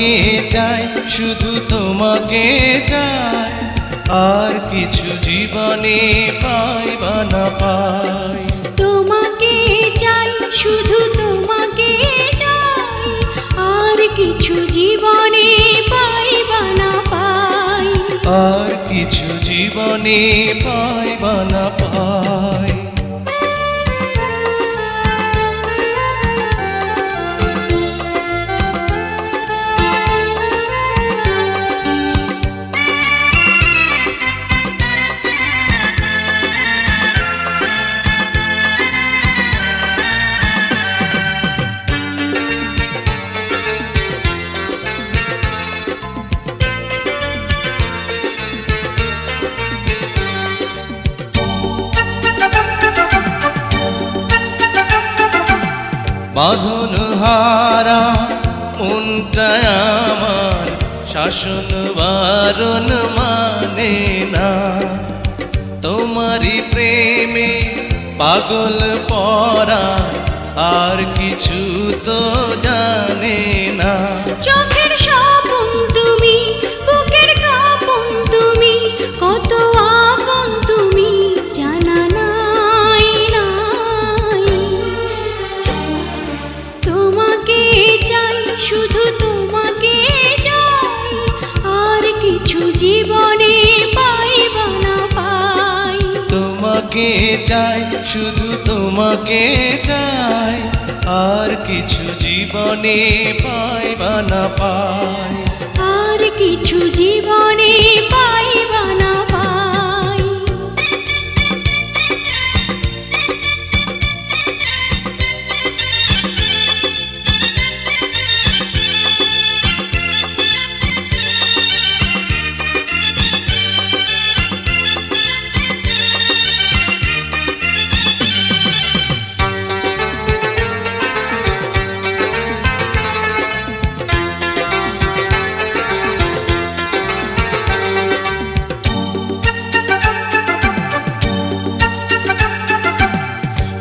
তোমাকে চাই, শুধু তোমাকে চাই, আর কিছু জীবনে পাই বা না পাই। তোমাকে চাই, শুধু তোমাকে চাই, আর কিছু জীবনে পাই বা না পাই। আর কিছু জীবনে পাই বা না পাই। বাঁধন হারা মনটা আমার শাসন বারণ মানে না। তোমারই প্রেমে পাগল পরা, আর কিছু তো জানে না। চোখের স্বপন তুমি, বুকের কাঁপন তুমি, কত আপন তুমি জানা নাই নাই। তোমাকে চাই, শুধু তোমাকে চাই, আর কিছু জীবনে পাই বা না পাই। তোমাকে চাই, শুধু তোমাকে চাই, আর কিছু জীবনে পাই বা না পাই। আর কিছু জীবনে পাই বা না পাই।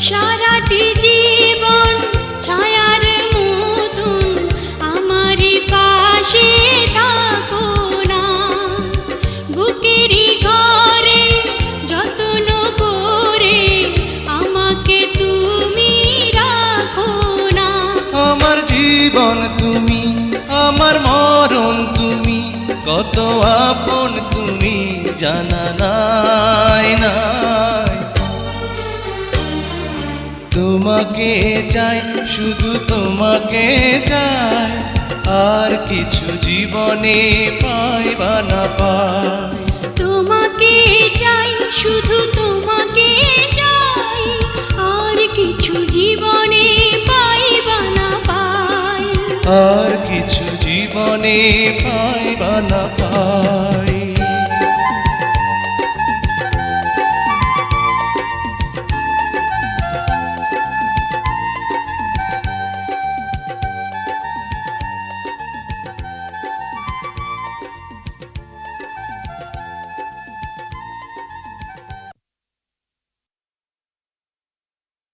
সারাটি জীবন ছায়ার মতন আমারই পাশে থাকো না। বুকেরই ঘরে যত্ন করে আমাকে তুমি রাখো না। আমার জীবন তুমি, আমার মরণ তুমি, কত আপন তুমি জানা নাই নাই। তোমাকে চাই, শুধু তোমাকে চাই, আর কিছু জীবনে পাই বা না পাই। তোমাকে চাই, শুধু তোমাকে চাই, আর কিছু জীবনে পাই বা না পাই। আর কিছু জীবনে পাই বা না পাই।